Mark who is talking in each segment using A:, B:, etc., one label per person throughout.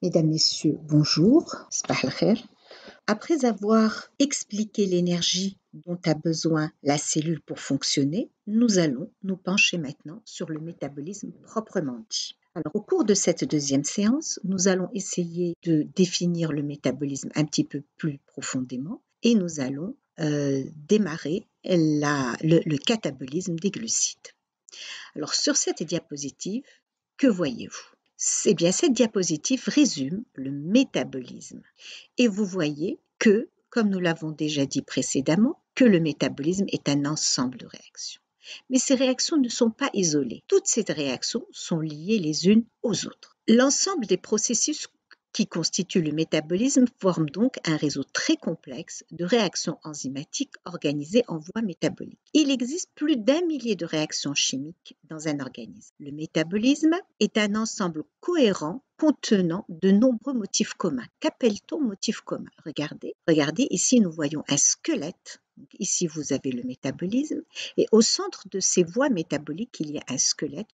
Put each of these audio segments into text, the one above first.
A: Mesdames, Messieurs, bonjour. Sabah al-khair. Après avoir expliqué l'énergie dont a besoin la cellule pour fonctionner, nous allons nous pencher maintenant sur le métabolisme proprement dit. Alors, au cours de cette deuxième séance, nous allons essayer de définir le métabolisme un petit peu plus profondément et nous allons démarrer le catabolisme des glucides. Alors, sur cette diapositive, que voyez-vous? Eh bien, cette diapositive résume le métabolisme. Et vous voyez que, comme nous l'avons déjà dit précédemment, que le métabolisme est un ensemble de réactions. Mais ces réactions ne sont pas isolées. Toutes ces réactions sont liées les unes aux autres. L'ensemble des processus qui constituent le métabolisme forment donc un réseau très complexe de réactions enzymatiques organisées en voie métabolique. Il existe plus d'1 millier de réactions chimiques dans un organisme. Le métabolisme est un ensemble cohérent contenant de nombreux motifs communs. Qu'appelle-t-on motifs communs? Regardez, ici nous voyons un squelette. Donc, ici vous avez le métabolisme et au centre de ces voies métaboliques, il y a un squelette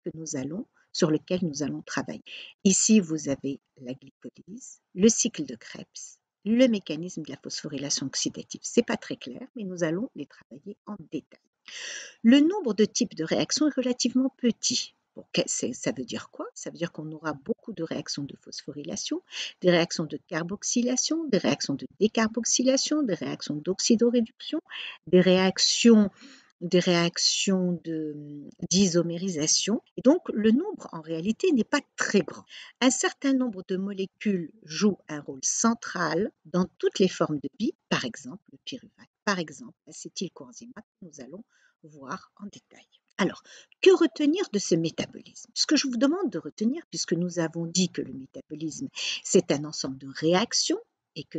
A: sur lequel nous allons travailler. Ici, vous avez la glycolyse, le cycle de Krebs, le mécanisme de la phosphorylation oxydative. Ce n'est pas très clair, mais nous allons les travailler en détail. Le nombre de types de réactions est relativement petit. Ça veut dire quoi? Ça veut dire qu'on aura beaucoup de réactions de phosphorylation, des réactions de carboxylation, des réactions de décarboxylation, des réactions d'oxydoréduction, des réactions d'isomérisation. Et donc, le nombre, en réalité, n'est pas très grand. Un certain nombre de molécules jouent un rôle central dans toutes les formes de vie, par exemple le pyruvate, par exemple l'acétylcoenzymate, que nous allons voir en détail. Alors, que retenir de ce métabolisme? Ce que je vous demande de retenir, puisque nous avons dit que le métabolisme, c'est un ensemble de réactions, et que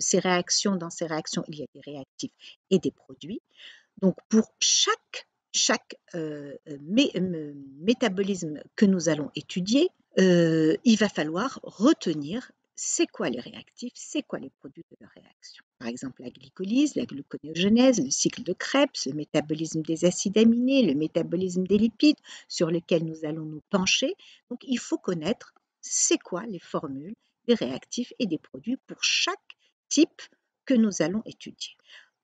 A: dans ces réactions, il y a des réactifs et des produits. Donc, pour chaque métabolisme que nous allons étudier, il va falloir retenir c'est quoi les réactifs, c'est quoi les produits de la réaction. Par exemple, la glycolyse, la gluconéogenèse, le cycle de Krebs, le métabolisme des acides aminés, le métabolisme des lipides, sur lesquels nous allons nous pencher. Donc, il faut connaître c'est quoi les formules des réactifs et des produits pour chaque type que nous allons étudier.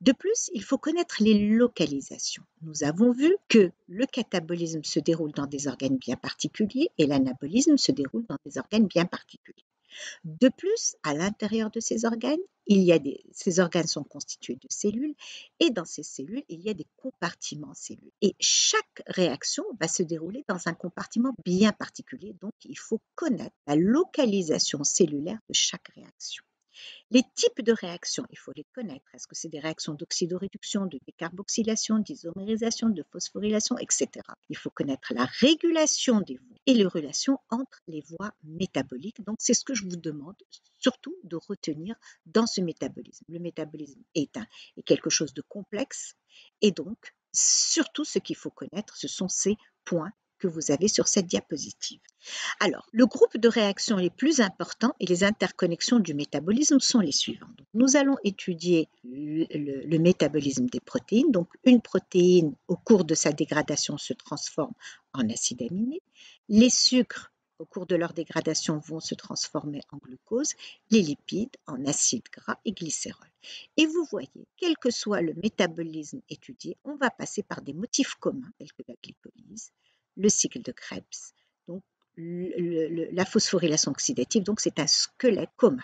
A: De plus, il faut connaître les localisations. Nous avons vu que le catabolisme se déroule dans des organes bien particuliers et l'anabolisme se déroule dans des organes bien particuliers. De plus, à l'intérieur de ces organes, ces organes sont constitués de cellules et dans ces cellules, il y a des compartiments cellules. Et chaque réaction va se dérouler dans un compartiment bien particulier, donc il faut connaître la localisation cellulaire de chaque réaction. Les types de réactions, il faut les connaître. Est-ce que c'est des réactions d'oxydoréduction, de décarboxylation, d'isomérisation, de phosphorylation, etc. Il faut connaître la régulation des voies et les relations entre les voies métaboliques. Donc, c'est ce que je vous demande surtout de retenir dans ce métabolisme. Le métabolisme est quelque chose de complexe et donc, surtout ce qu'il faut connaître, ce sont ces points que vous avez sur cette diapositive. Alors, le groupe de réactions les plus importants et les interconnexions du métabolisme sont les suivants. Donc, nous allons étudier le métabolisme des protéines. Donc, une protéine, au cours de sa dégradation, se transforme en acide aminé. Les sucres, au cours de leur dégradation, vont se transformer en glucose, les lipides en acides gras et glycérol. Et vous voyez, quel que soit le métabolisme étudié, on va passer par des motifs communs, tels que la glycolyse, le cycle de Krebs, donc la phosphorylation oxydative, donc c'est un squelette commun.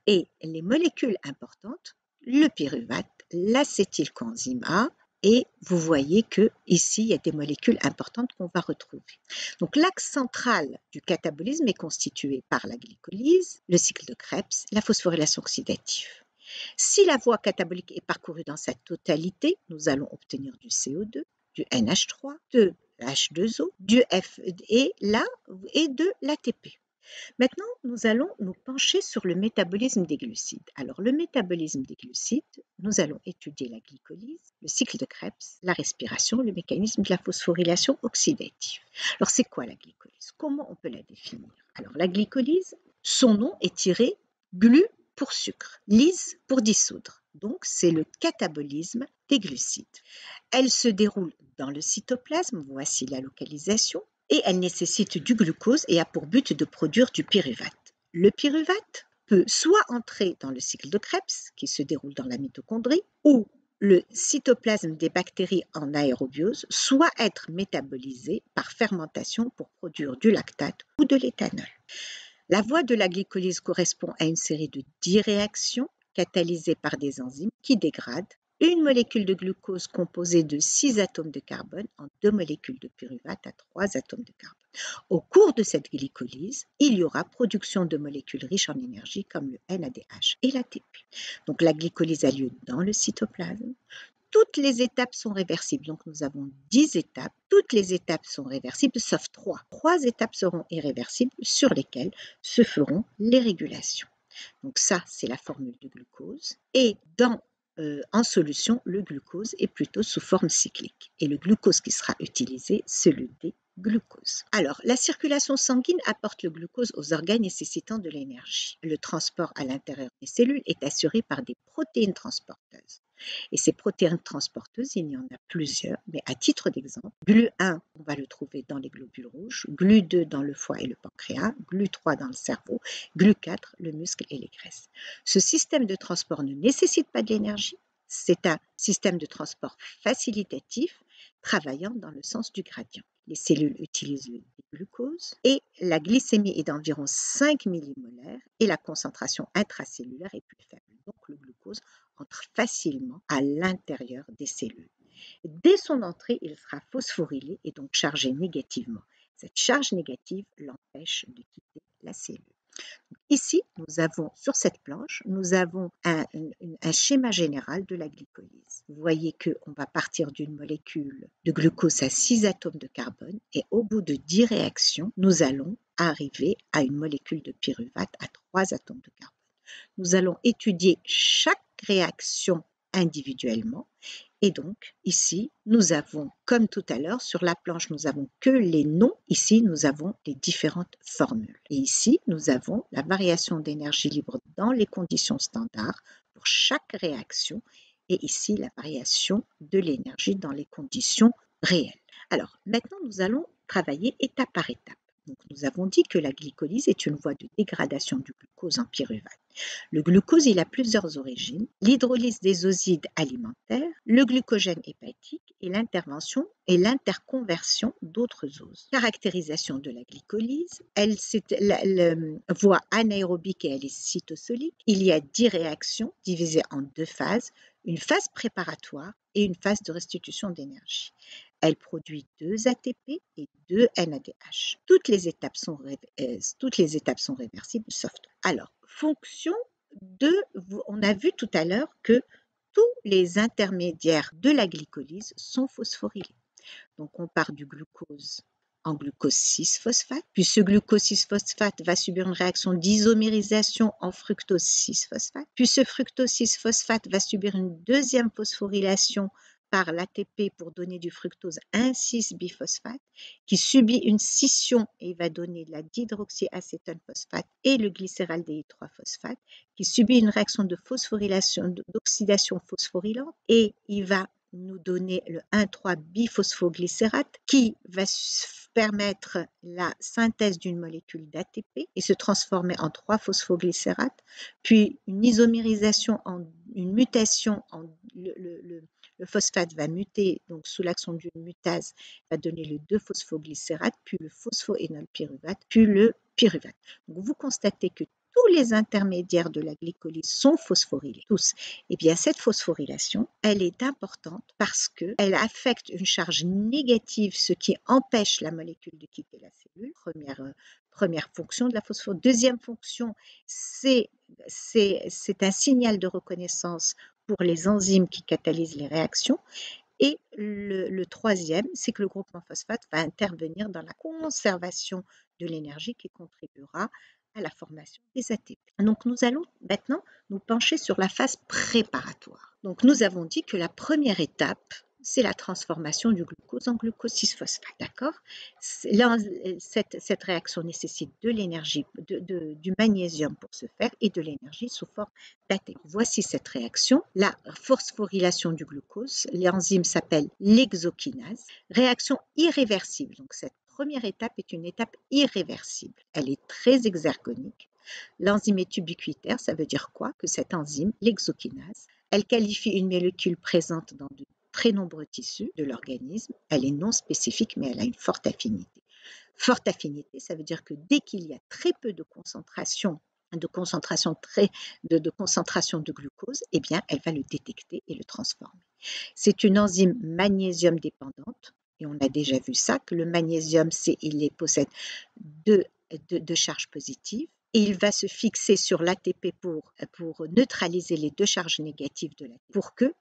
A: Et les molécules importantes, le pyruvate, l'acétylcoenzymate, et vous voyez qu'ici, il y a des molécules importantes qu'on va retrouver. Donc, l'axe central du catabolisme est constitué par la glycolyse, le cycle de Krebs, la phosphorylation oxydative. Si la voie catabolique est parcourue dans sa totalité, nous allons obtenir du CO2, du NH3, de H2O, du F et de l'ATP. Maintenant, nous allons nous pencher sur le métabolisme des glucides. Alors, le métabolisme des glucides, nous allons étudier la glycolyse, le cycle de Krebs, la respiration, le mécanisme de la phosphorylation oxydative. Alors, c'est quoi la glycolyse? Comment on peut la définir? Alors, la glycolyse, son nom est tiré glu pour sucre, lyse pour dissoudre. Donc, c'est le catabolisme des glucides. Elle se déroule dans le cytoplasme, voici la localisation, et elle nécessite du glucose et a pour but de produire du pyruvate. Le pyruvate peut soit entrer dans le cycle de Krebs, qui se déroule dans la mitochondrie, ou le cytoplasme des bactéries en aérobiose, soit être métabolisé par fermentation pour produire du lactate ou de l'éthanol. La voie de la glycolyse correspond à une série de 10 réactions catalysées par des enzymes qui dégradent une molécule de glucose composée de 6 atomes de carbone en 2 molécules de pyruvate à 3 atomes de carbone. Au cours de cette glycolyse, il y aura production de molécules riches en énergie comme le NADH et l'ATP. Donc la glycolyse a lieu dans le cytoplasme. Toutes les étapes sont réversibles. Donc nous avons 10 étapes. Toutes les étapes sont réversibles sauf 3. 3 étapes seront irréversibles sur lesquelles se feront les régulations. Donc ça, c'est la formule de glucose. Et en solution, le glucose est plutôt sous forme cyclique. Et le glucose qui sera utilisé, c'est le D-glucose. Alors, la circulation sanguine apporte le glucose aux organes nécessitant de l'énergie. Le transport à l'intérieur des cellules est assuré par des protéines transporteuses. Et ces protéines transporteuses, il y en a plusieurs, mais à titre d'exemple, GLU1, on va le trouver dans les globules rouges, GLU2 dans le foie et le pancréas, GLU3 dans le cerveau, GLU4, le muscle et les graisses. Ce système de transport ne nécessite pas de l'énergie, c'est un système de transport facilitatif travaillant dans le sens du gradient. Les cellules utilisent le glucose et la glycémie est d'environ 5 millimolaires et la concentration intracellulaire est plus faible. Donc le glucose entre facilement à l'intérieur des cellules. Dès son entrée, il sera phosphorylé et donc chargé négativement. Cette charge négative l'empêche de quitter la cellule. Ici, nous avons sur cette planche, nous avons un schéma général de la glycolyse. Vous voyez qu'on va partir d'une molécule de glucose à 6 atomes de carbone et au bout de 10 réactions, nous allons arriver à une molécule de pyruvate à 3 atomes de carbone. Nous allons étudier chaque réaction individuellement. Et donc, ici, nous avons, comme tout à l'heure, sur la planche, nous n'avons que les noms. Ici, nous avons les différentes formules. Et ici, nous avons la variation d'énergie libre dans les conditions standards pour chaque réaction. Et ici, la variation de l'énergie dans les conditions réelles. Alors, maintenant, nous allons travailler étape par étape. Donc, nous avons dit que la glycolyse est une voie de dégradation du glucose en pyruvate. Le glucose, il a plusieurs origines. L'hydrolyse des osides alimentaires, le glucogène hépatique et l'intervention et l'interconversion d'autres oses. Caractérisation de la glycolyse, c'est la voie anaérobique et elle est cytosolique. Il y a 10 réactions divisées en 2 phases, une phase préparatoire et une phase de restitution d'énergie. Elle produit 2 ATP et 2 NADH. Toutes les étapes sont réversibles sauf 3. Alors, on a vu tout à l'heure que tous les intermédiaires de la glycolyse sont phosphorylés. Donc, on part du glucose en glucose 6-phosphate, puis ce glucose 6-phosphate va subir une réaction d'isomérisation en fructose 6-phosphate, puis ce fructose 6-phosphate va subir une deuxième phosphorylation par l'ATP pour donner du fructose 1,6-biphosphate qui subit une scission et va donner la dihydroxyacétone phosphate et le glycéraldéhyde-3-phosphate qui subit une réaction de phosphorylation, d'oxydation phosphorylante et il va nous donner le 1,3-biphosphoglycérate qui va permettre la synthèse d'une molécule d'ATP et se transformer en 3-phosphoglycérate, puis une isomérisation, une mutation, le phosphate va muter, donc sous l'action d'une mutase, va donner le 2-phosphoglycérate, puis le phosphoénolpyruvate, puis le pyruvate. Donc vous constatez que tous les intermédiaires de la glycolyse sont phosphorylés, tous. Eh bien, cette phosphorylation, elle est importante parce qu'elle affecte une charge négative, ce qui empêche la molécule de quitter la cellule. Première fonction de la phosphorylation. Deuxième fonction, c'est un signal de reconnaissance pour les enzymes qui catalysent les réactions. Et le troisième, c'est que le groupement phosphate va intervenir dans la conservation de l'énergie qui contribuera à la formation des ATP. Donc nous allons maintenant nous pencher sur la phase préparatoire. Donc nous avons dit que la première étape, c'est la transformation du glucose en glucose 6-phosphate, d'accord? Cette réaction nécessite de l'énergie, du magnésium pour se faire et de l'énergie sous forme d'ATP. Voici cette réaction, la phosphorylation du glucose. L'enzyme s'appelle l'hexokinase. Réaction irréversible. Donc cette première étape est une étape irréversible. Elle est très exergonique. L'enzyme est ubiquitaire, ça veut dire quoi? Que cette enzyme, l'exokinase, elle qualifie une molécule présente dans de très nombreux tissus de l'organisme. Elle est non spécifique, mais elle a une forte affinité. Forte affinité, ça veut dire que dès qu'il y a très peu de concentration de glucose, eh bien, elle va le détecter et le transformer. C'est une enzyme magnésium dépendante, et on a déjà vu ça, que le magnésium, il possède deux charges positives, et il va se fixer sur l'ATP pour neutraliser les deux charges négatives de l'ATP, pour que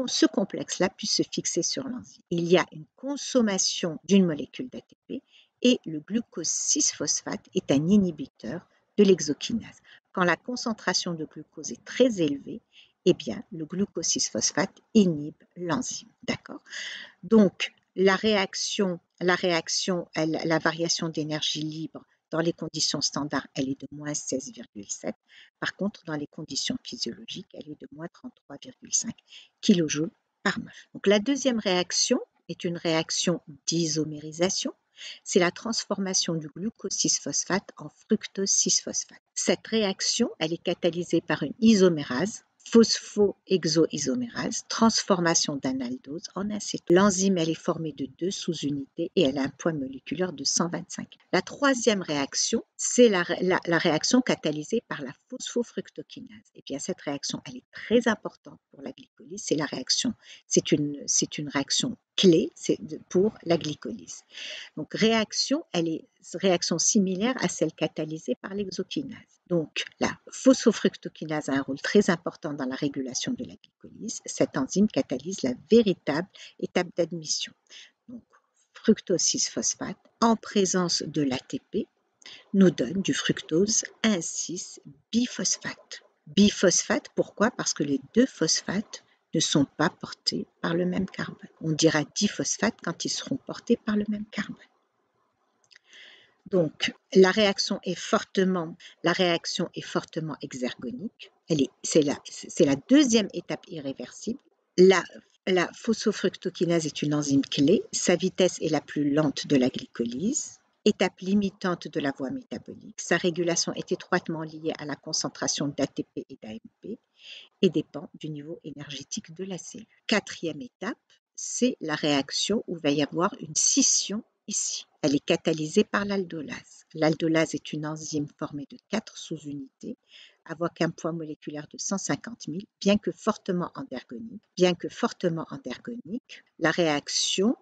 A: ce complexe-là puisse se fixer sur l'enzyme. Il y a une consommation d'une molécule d'ATP, et le glucose 6-phosphate est un inhibiteur de l'exokinase. Quand la concentration de glucose est très élevée, eh bien, le glucose 6-phosphate inhibe l'enzyme. D'accord? Donc, la variation d'énergie libre dans les conditions standards, elle est de moins 16,7. Par contre, dans les conditions physiologiques, elle est de moins 33,5 kJ par mol. Donc, la deuxième réaction est une réaction d'isomérisation. C'est la transformation du glucose 6-phosphate en fructose 6-phosphate. Cette réaction, elle est catalysée par une isomérase, phosphoexoisomérase, transformation d'un aldose en acétone. L'enzyme, elle est formée de 2 sous-unités et elle a un poids moléculaire de 125. La troisième réaction, c'est la réaction catalysée par la phosphofructokinase. Et bien, cette réaction, elle est très importante pour la glycolyse. C'est une réaction clé pour la glycolyse. Donc, elle est réaction similaire à celle catalysée par l'exokinase. Donc, la phosphofructokinase a un rôle très important dans la régulation de la glycolyse. Cette enzyme catalyse la véritable étape d'admission. Donc, fructose 6-phosphate en présence de l'ATP nous donne du fructose 1,6-biphosphate. Biphosphate, pourquoi? Parce que les deux phosphates ne sont pas portés par le même carbone. On dira diphosphate quand ils seront portés par le même carbone. Donc, la réaction est fortement exergonique. C'est la deuxième étape irréversible. La phosphofructokinase est une enzyme clé. Sa vitesse est la plus lente de la glycolyse. Étape limitante de la voie métabolique. Sa régulation est étroitement liée à la concentration d'ATP et d'AMP et dépend du niveau énergétique de la cellule. Quatrième étape, c'est la réaction où il va y avoir une scission ici. Elle est catalysée par l'aldolase. L'aldolase est une enzyme formée de 4 sous-unités avec un poids moléculaire de 150 000, bien que fortement endergonique. La réaction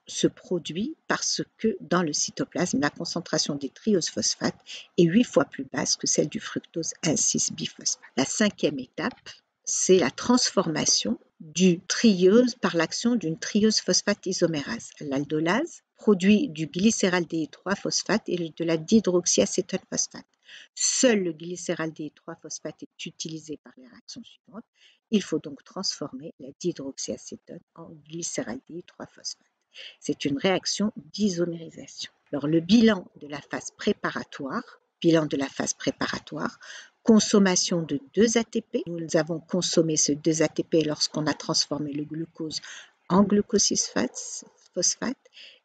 A: se produit parce que dans le cytoplasme, la concentration des trioses phosphates est 8 fois plus basse que celle du fructose 1,6-biphosphate. La cinquième étape, c'est la transformation du triose par l'action d'une triose phosphate isomérase. L'aldolase produit du glycéraldéhyde-3-phosphate et de la dihydroxyacétone phosphate. Seul le glycéraldéhyde-3-phosphate est utilisé par les réactions suivantes. Il faut donc transformer la dihydroxyacétone en glycéraldéhyde-3-phosphate. C'est une réaction d'isomérisation. Alors, le bilan de la phase préparatoire, consommation de 2 ATP. Nous avons consommé ce 2 ATP lorsqu'on a transformé le glucose en glucose 6-phosphate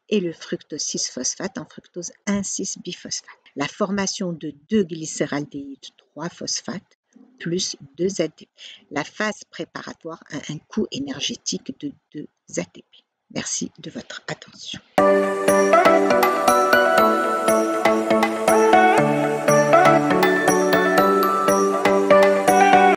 A: et le fructose 6-phosphate en fructose 1,6-biphosphate. La formation de 2 glycéraldéhydes 3-phosphate plus 2 ATP. La phase préparatoire a un coût énergétique de 2 ATP. Merci de votre attention.